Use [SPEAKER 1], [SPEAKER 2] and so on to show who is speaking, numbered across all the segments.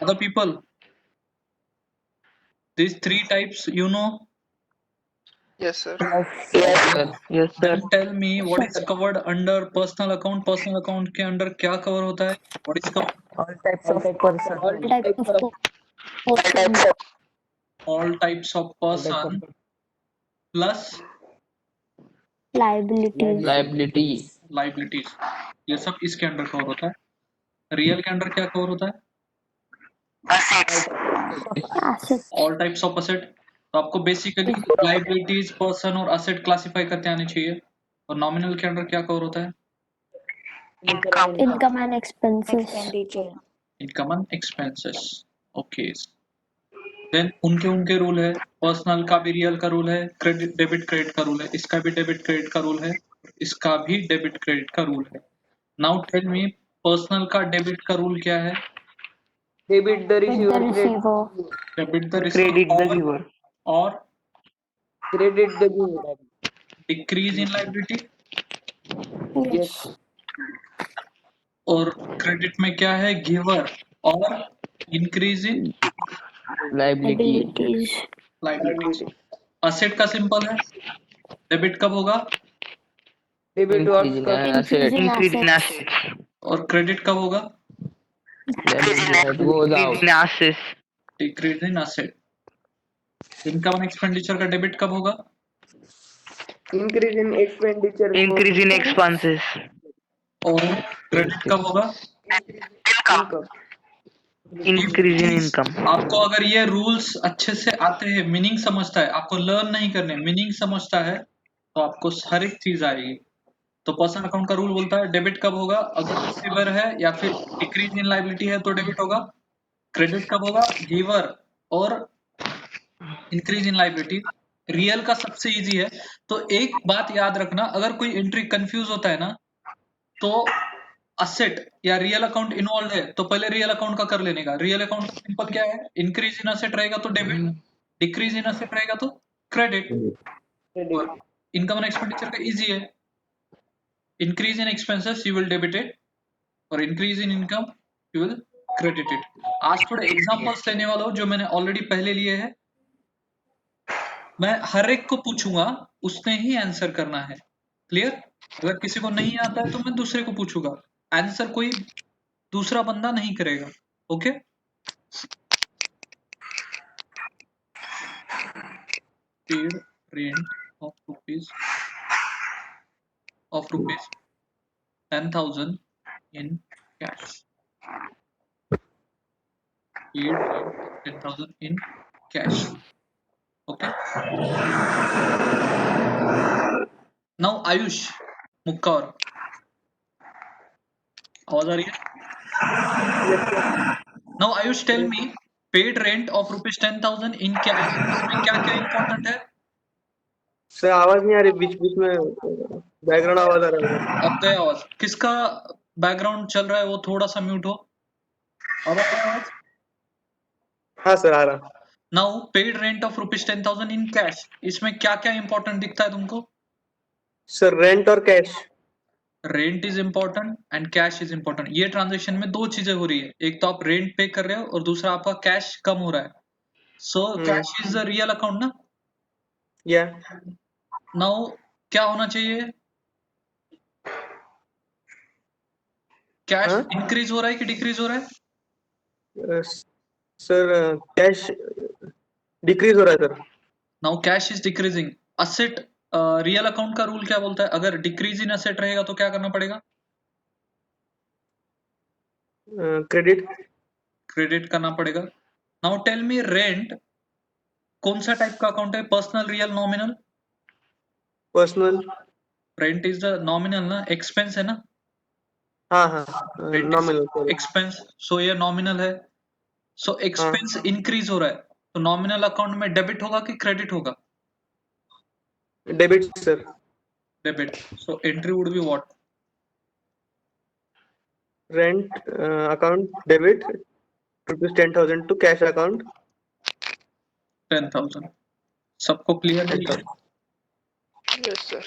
[SPEAKER 1] Other people, these three types, you know.
[SPEAKER 2] Yes, sir.
[SPEAKER 3] Yes, sir. Yes, sir.
[SPEAKER 1] Then tell me what is covered under personal account. Personal account के अंदर क्या cover होता है? What is covered?
[SPEAKER 3] All types of person.
[SPEAKER 4] All types of person.
[SPEAKER 1] All types of person plus
[SPEAKER 4] Liabilities.
[SPEAKER 3] Liability.
[SPEAKER 1] liabilities. ये सब इसके under cover होता है. रियल के अंडर क्या कवर होता है?
[SPEAKER 4] Assets.
[SPEAKER 1] All types of asset. तो आपको बेसिकली लाइबिलिटीज, पर्सन और असेट क्लासिफाई करते आने चाहिए. और नॉमिनल के अंडर क्या कवर होता है?
[SPEAKER 4] Income and expenses.
[SPEAKER 5] Expenditure.
[SPEAKER 1] Income and expenses. Okay. Then उनके उनके रूल है. पर्सनल का भी रियल का रूल है, क्रेडिट डेबिट क्रेडिट का रूल है, इसका भी डेबिट क्रेडिट का रूल है, इसका भी डेबिट क्रेडिट का रूल है. नाउ टेल मी पर्सनल का डेबिट का रूल क्या है?
[SPEAKER 6] Debit the
[SPEAKER 4] With the
[SPEAKER 6] receiver,
[SPEAKER 4] receiver.
[SPEAKER 1] Debit the
[SPEAKER 3] Credit the
[SPEAKER 1] receiver
[SPEAKER 3] giver.
[SPEAKER 1] और
[SPEAKER 6] credit the giver.
[SPEAKER 1] Decrease in liability.
[SPEAKER 4] Yes.
[SPEAKER 1] और क्रेडिट में क्या है? गिवर और इंक्रीज इन
[SPEAKER 3] Liability.
[SPEAKER 4] Liabilities.
[SPEAKER 1] लाइबिलिटी. असेट का सिंपल है. डेबिट कब होगा?
[SPEAKER 6] Debit
[SPEAKER 3] Increase in
[SPEAKER 6] was
[SPEAKER 3] asset.
[SPEAKER 4] Increase in assets.
[SPEAKER 1] और क्रेडिट कब होगा?
[SPEAKER 3] Liability that goes out.
[SPEAKER 1] Decrease in asset. Income and expenditure का डेबिट कब होगा?
[SPEAKER 6] increase in expenditure.
[SPEAKER 3] Increase in expenses.
[SPEAKER 1] और क्रेडिट कब होगा?
[SPEAKER 6] Income.
[SPEAKER 3] Increase in income.
[SPEAKER 1] आपको अगर ये रूल्स अच्छे से आते हैं, मीनिंग समझता है, आपको लर्न नहीं करने, मीनिंग समझता है, तो आपको हर एक चीज आएगी. तो पर्सनल अकाउंट का रूल बोलता है डेबिट कब होगा? अगर रिसीवर है या फिर डिक्रीज इन लाइबिलिटी है तो डेबिट होगा. क्रेडिट कब होगा? गिवर और इंक्रीज इन लाइबिलिटी. रियल का सबसे इजी है. तो एक बात याद रखना, अगर कोई एंट्री कंफ्यूज होता है ना, तो असेट या रियल अकाउंट इन्वॉल्व है तो पहले रियल अकाउंट का कर लेने का. रियल अकाउंट का सिंपल क्या है? इंक्रीज इन असेट रहेगा तो डेबिट, डिक्रीज इन असेट रहेगा तो क्रेडिट. और इनकम एंड एक्सपेंडिचर का इजी है. Increase in expenses you will debit it और increase in income you will credit it. आज थोड़े एग्जांपल्स लेने वाला हूँ जो मैंने ऑलरेडी पहले लिए हैं. मैं हर एक को पूछूंगा, उसने ही आंसर करना है. क्लियर? अगर किसी को नहीं आता है तो मैं दूसरे को पूछूंगा. आंसर कोई दूसरा बंदा नहीं करेगा. Okay? Paid rent of rupees 10,000 in cash. Paid rent 10,000 in cash. Okay. Now Ayush Mukkar, आवाज आ रही है? Now Ayush tell me paid rent of rupees 10,000 in cash. इसमें क्या क्या important है?
[SPEAKER 6] सर आवाज नहीं आ रही, बीच बीच में बैकग्राउंड आवाज आ रहा है.
[SPEAKER 1] अब गया आवाज. किसका बैकग्राउंड चल रहा है वो थोड़ा सा म्यूट हो. अब आ रहा है आवाज?
[SPEAKER 6] हाँ सर आ रहा.
[SPEAKER 1] Now paid rent of rupees 10,000 in cash. इसमें क्या क्या important दिखता है तुमको?
[SPEAKER 6] सर रेंट और cash.
[SPEAKER 1] Rent is important and cash is important. ये ट्रांजेक्शन में दो चीजें हो रही है. एक तो आप रेंट पे कर रहे हो और दूसरा आपका कैश कम हो रहा है. So cash is the real account ना.
[SPEAKER 6] या
[SPEAKER 1] नाउ क्या होना चाहिए? कैश इंक्रीज हो रहा है कि डिक्रीज हो रहा है?
[SPEAKER 6] सर कैश डिक्रीज हो रहा है sir.
[SPEAKER 1] Now cash is decreasing. Asset real account का रूल क्या बोलता है? अगर डिक्रीज इन असेट रहेगा तो क्या करना पड़ेगा?
[SPEAKER 6] क्रेडिट
[SPEAKER 1] क्रेडिट करना पड़ेगा. नाउ टेल मी रेंट कौन सा टाइप का अकाउंट है? Personal, real, nominal?
[SPEAKER 6] Personal.
[SPEAKER 1] Rent is the nominal ना. एक्सपेंस है ना.
[SPEAKER 6] हाँ हाँ नॉमिनल.
[SPEAKER 1] एक्सपेंस. सो ये नॉमिनल है. सो एक्सपेंस इंक्रीज हो रहा है तो नॉमिनल अकाउंट में डेबिट होगा कि क्रेडिट होगा?
[SPEAKER 6] Debit sir.
[SPEAKER 1] Debit. So entry would be what?
[SPEAKER 6] Rent account debit rupees 10,000 to cash account
[SPEAKER 1] 10,000. सबको क्लियर है?
[SPEAKER 2] Yes, sir.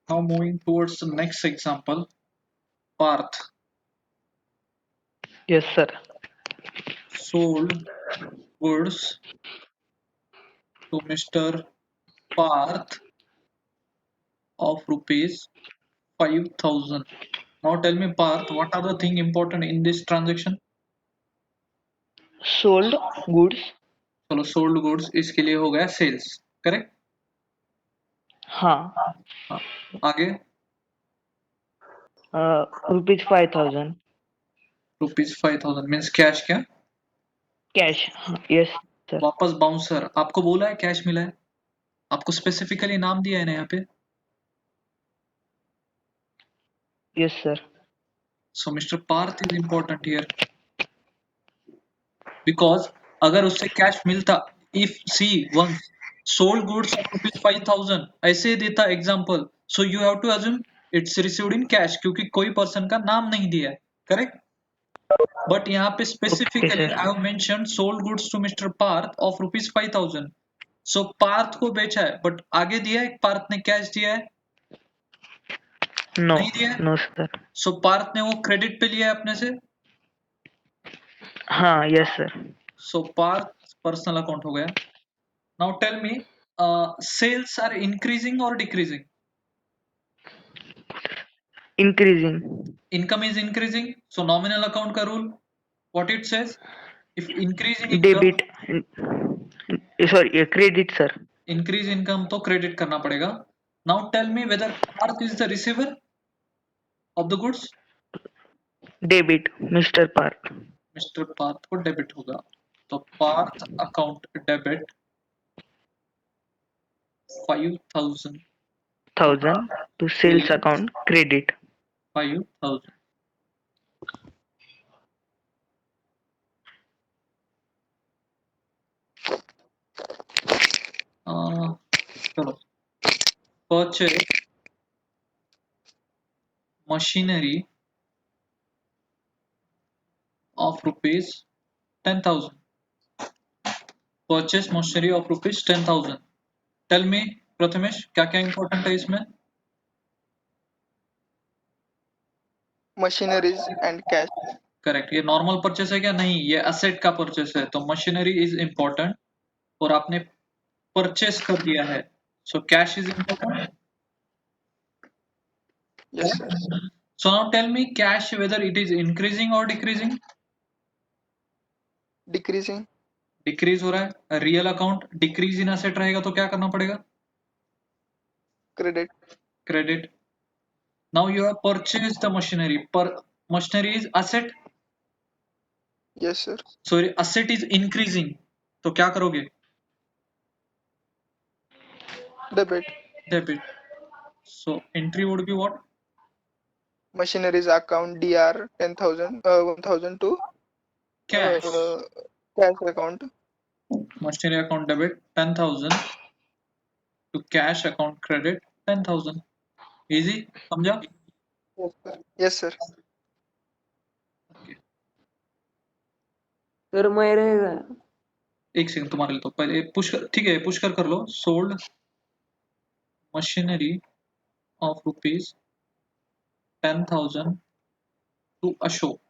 [SPEAKER 1] Now moving towards the next example. Parth,
[SPEAKER 3] Yes, sir.
[SPEAKER 1] sold goods to Mr. Parth of rupees 5,000. Now tell me, Parth, what are the thing important in this transaction?
[SPEAKER 3] Sold goods.
[SPEAKER 1] चलो sold goods इसके लिए हो गया sales, correct?
[SPEAKER 3] हाँ.
[SPEAKER 1] हाँ, आगे
[SPEAKER 3] Rupees 5,000.
[SPEAKER 1] rupees 5,000 means cash क्या?
[SPEAKER 3] Cash. हाँ, yes, sir.
[SPEAKER 1] वापस बाउंसर, आपको बोला है कैश मिला है, आपको स्पेसिफिकली नाम दिया है ना यहाँ पे.
[SPEAKER 3] Yes, sir.
[SPEAKER 1] So Mr. Parth is important here because अगर उससे कैश मिलता, if see once sold goods of rupees 5,000 ऐसे देता example, so you have to assume it's received in cash क्योंकि कोई पर्सन का नाम नहीं दिया है, करेक्ट. बट यहाँ पे
[SPEAKER 3] Okay,
[SPEAKER 1] specifically
[SPEAKER 3] sir.
[SPEAKER 1] I have mentioned sold goods to mister Parth of rupees 5,000. So Parth को बेचा है बट आगे दिया है, पार्थ ने कैश दिया है,
[SPEAKER 3] No,
[SPEAKER 1] नहीं दिया है.
[SPEAKER 3] no, sir.
[SPEAKER 1] सो पार्थ ने वो क्रेडिट पे लिया है अपने से.
[SPEAKER 3] हाँ, yes, sir.
[SPEAKER 1] So Parth personal account हो गया. Now tell me, sales are increasing or decreasing?
[SPEAKER 3] Increasing.
[SPEAKER 1] Income is increasing, so nominal account का rule what it says, if increase in income,
[SPEAKER 3] Debit. Sorry, credit, sir.
[SPEAKER 1] increase income तो credit करना पड़ेगा. Now tell me whether Parth is the receiver of the goods.
[SPEAKER 3] Debit. Mr. Parth.
[SPEAKER 1] Mister Parth को debit होगा, तो Parth account debit 5,000.
[SPEAKER 3] 1,000 to sales account credit.
[SPEAKER 1] 5,000. चलो, purchase machinery of rupees 10,000. Purchase machinery of rupees 10,000. Tell me, Prathamesh, क्या क्या important है इसमें?
[SPEAKER 2] Machineries and cash.
[SPEAKER 1] Correct. ये normal purchase है क्या? नहीं, ये असेट का परचेस है, तो मशीनरी इज इंपॉर्टेंट और आपने परचेस कर दिया है, so cash is important.
[SPEAKER 2] Yes, sir.
[SPEAKER 1] So now tell me cash whether it is increasing or decreasing.
[SPEAKER 2] Decreasing.
[SPEAKER 1] Decrease हो रहा है. Real account decrease in asset रहेगा तो क्या करना पड़ेगा?
[SPEAKER 2] Credit.
[SPEAKER 1] Credit. Now you have purchase the machinery, पर machinery is asset,
[SPEAKER 2] Yes, sir.
[SPEAKER 1] Sorry asset is increasing, तो क्या करोगे?
[SPEAKER 2] Debit.
[SPEAKER 1] Debit. So entry would be what?
[SPEAKER 2] Machineries account DR 10,000 1,000 to
[SPEAKER 1] cash.
[SPEAKER 2] cash account.
[SPEAKER 1] Machinery account debit 10,000 to cash account credit 10,000. Easy, समझा?
[SPEAKER 2] Yes, sir. Yes, sir.
[SPEAKER 5] Sir मैं रहेगा
[SPEAKER 1] एक second तुम्हारे लिए, तो पहले पुश कर, ठीक है, पुश कर लो. Sold machinery of rupees 10,000 to Ashok.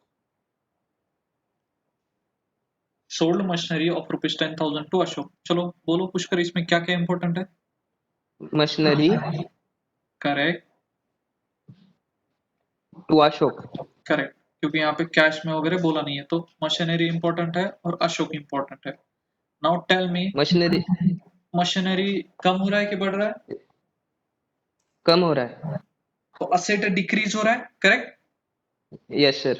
[SPEAKER 1] Sold machinery of rupees 10,000 to Ashok. चलो बोलो पुष्कर, इसमें क्या क्या इंपॉर्टेंट है?
[SPEAKER 5] Machinery
[SPEAKER 1] correct.
[SPEAKER 5] To Ashok.
[SPEAKER 1] Correct, क्योंकि यहाँ पे कैश में वगैरह बोला नहीं है, तो मशीनरी इंपॉर्टेंट है और अशोक इंपॉर्टेंट है. Now tell me,
[SPEAKER 5] machinery
[SPEAKER 1] machinery कम हो रहा है कि बढ़ रहा है?
[SPEAKER 5] कम हो रहा है.
[SPEAKER 1] तो असेट डिक्रीज हो रहा है, correct.
[SPEAKER 5] Yes sir.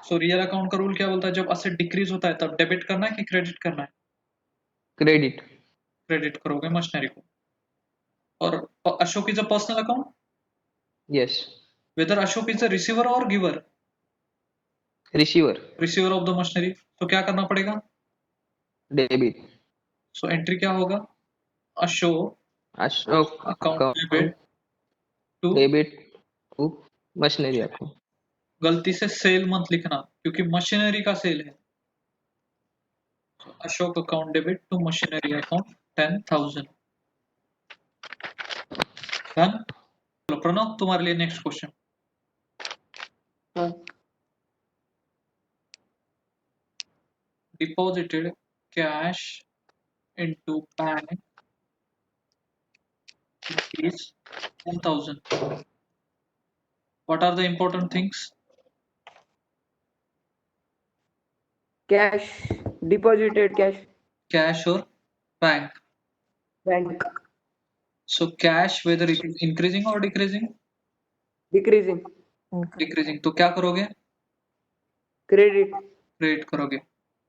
[SPEAKER 1] So real account का रूल क्या बोलता है, जब असेट डिक्रीज होता है तब डेबिट करना है कि क्रेडिट करना है?
[SPEAKER 5] क्रेडिट.
[SPEAKER 1] क्रेडिट करोगे मशीनरी को. और Ashok is a personal account,
[SPEAKER 5] yes.
[SPEAKER 1] Whether Ashok is a receiver और giver?
[SPEAKER 5] Receiver.
[SPEAKER 1] Receiver of the machinery, तो क्या करना पड़ेगा?
[SPEAKER 5] डेबिट.
[SPEAKER 1] सो एंट्री क्या होगा? Ashok
[SPEAKER 5] Ashok
[SPEAKER 1] account debit to,
[SPEAKER 5] debit to machinery account.
[SPEAKER 1] गलती से सेल मत लिखना क्योंकि मशीनरी का सेल है. Ashok account debit to machinery account 10,000. Done. चलो प्रणव, तुम्हारे लिए next question. deposited cash into bank rupees 10,000. What are the important things?
[SPEAKER 7] Cash, deposited cash,
[SPEAKER 1] Cash or bank?
[SPEAKER 7] bank,
[SPEAKER 1] So cash whether it is increasing or decreasing?
[SPEAKER 7] decreasing,
[SPEAKER 1] Decreasing. तो क्या करोगे?
[SPEAKER 7] credit,
[SPEAKER 1] credit करोगे.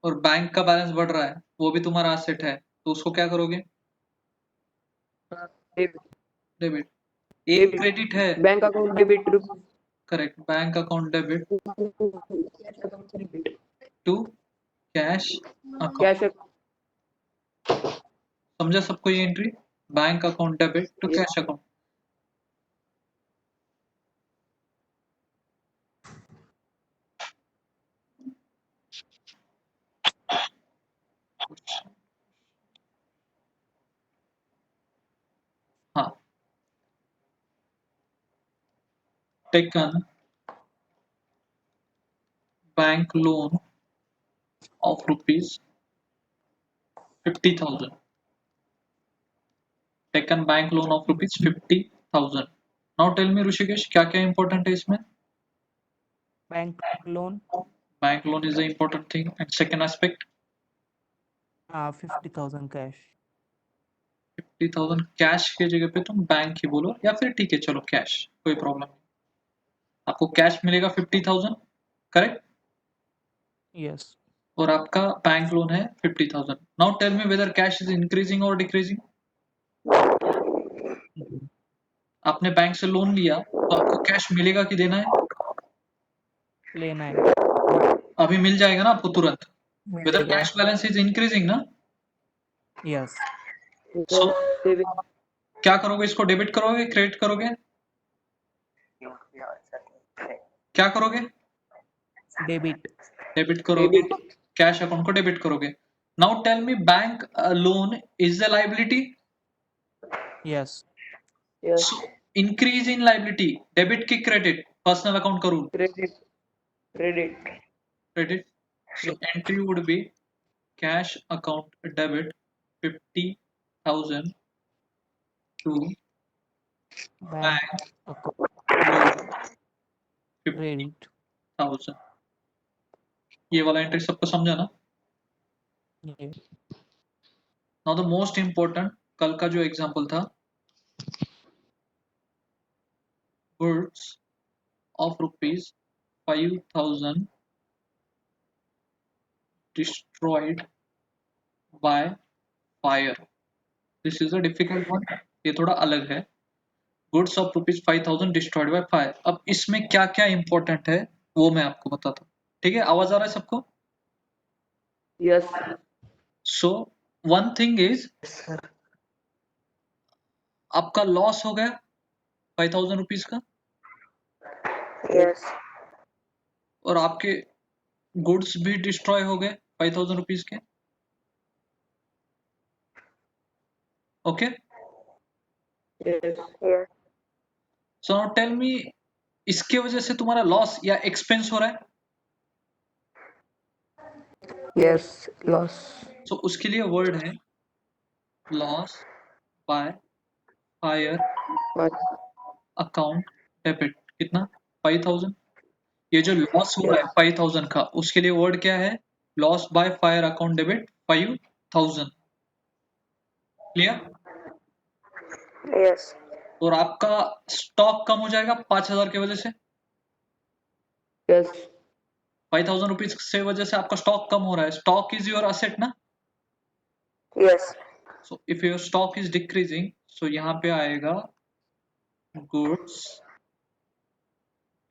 [SPEAKER 1] और bank का balance बढ़ रहा है, वो भी तुम्हारा एसेट है, तो उसको क्या करोगे?
[SPEAKER 7] debit,
[SPEAKER 1] debit. एक
[SPEAKER 7] debit,
[SPEAKER 1] क्रेडिट है.
[SPEAKER 7] bank account debit to
[SPEAKER 1] correct. Bank account debit
[SPEAKER 7] cash account credit,
[SPEAKER 1] to cash account.
[SPEAKER 7] cash account,
[SPEAKER 1] समझा सबको ये entry? Bank account debit to
[SPEAKER 7] yes,
[SPEAKER 1] cash account. हाँ. Taken bank loan of rupees 50,000. Taken bank loan of rupees 50,000. Now tell me Rushikesh, क्या क्या important है इसमें?
[SPEAKER 8] bank loan
[SPEAKER 1] Bank loan is the important thing. And second aspect,
[SPEAKER 8] 50,000 cash
[SPEAKER 1] 50,000 cash के जगह पे तुम bank ही बोलो, या फिर ठीक है चलो कैश, कोई प्रॉब्लम नहीं. आपको कैश मिलेगा 50,000, करेक्ट?
[SPEAKER 8] yes
[SPEAKER 1] और आपका बैंक लोन है 50,000. Now tell me whether cash is increasing और डिक्रीजिंग. आपने बैंक से लोन लिया तो आपको कैश मिलेगा कि देना है?
[SPEAKER 8] लेना है
[SPEAKER 1] अभी मिल जाएगा ना आपको तुरंत. वेदर
[SPEAKER 8] मिलेगा
[SPEAKER 1] कैश बैलेंस इज इंक्रीजिंग ना.
[SPEAKER 8] yes
[SPEAKER 1] सो
[SPEAKER 7] saving,
[SPEAKER 1] क्या करोगे? इसको डेबिट करोगे, क्रेडिट करोगे? क्या करोगे?
[SPEAKER 8] debit
[SPEAKER 1] डेबिट करोगे.
[SPEAKER 7] debit,
[SPEAKER 1] कैश अकाउंट को डेबिट करोगे. Now tell me bank loan is a liability.
[SPEAKER 8] yes
[SPEAKER 7] yes,
[SPEAKER 1] so increase in liability, debit की क्रेडिट, पर्सनल अकाउंट का rule
[SPEAKER 7] credit, credit,
[SPEAKER 1] credit. So entry would be cash account debit 50,000 to
[SPEAKER 8] bank
[SPEAKER 1] bank
[SPEAKER 8] account
[SPEAKER 1] loan 50,000.
[SPEAKER 8] credit
[SPEAKER 1] ये वाला एंट्री सबको समझा ना?
[SPEAKER 8] yeah.
[SPEAKER 1] Now the most important, कल का जो एग्जांपल था, goods of rupees 5,000 destroyed by fire. This is a difficult one. ये थोड़ा अलग है. Goods of rupees 5,000 destroyed by fire. अब इसमें क्या क्या इंपॉर्टेंट है वो मैं आपको बताता हूँ. ठीक है, आवाज आ रहा है सबको?
[SPEAKER 7] yes,
[SPEAKER 1] so one thing is, आपका लॉस हो गया 5,000 रुपीज का,
[SPEAKER 7] yes,
[SPEAKER 1] और आपके गुड्स भी डिस्ट्रॉय हो गए 5,000 रुपीज के. Okay.
[SPEAKER 7] yes,
[SPEAKER 1] so now tell me, इसके वजह से तुम्हारा लॉस या एक्सपेंस हो रहा है.
[SPEAKER 7] yes, loss,
[SPEAKER 1] सो उसके लिए वर्ड है loss by fire account debit. कितना? 5,000. ये जो लॉस हो रहा है 5,000 का, उसके लिए वर्ड क्या है? Loss by fire account debit 5,000. Clear?
[SPEAKER 7] yes,
[SPEAKER 1] और आपका स्टॉक कम हो जाएगा 5,000 की वजह से.
[SPEAKER 7] yes,
[SPEAKER 1] 5,000 रुपीज से वजह से आपका स्टॉक कम हो रहा है. स्टॉक इज योर असेट ना.
[SPEAKER 7] yes,
[SPEAKER 1] so if your stock is decreasing, so यहाँ पे आएगा goods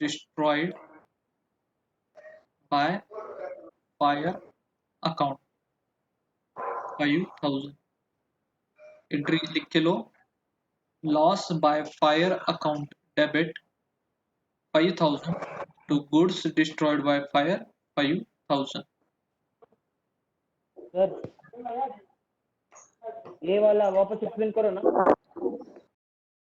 [SPEAKER 1] destroyed by fire account 5,000. Entry लिख के लो, loss by fire account debit 5,000 to goods destroyed by fire 5,000.
[SPEAKER 7] Sir ये वाला वापस एक्सप्लेन करो ना.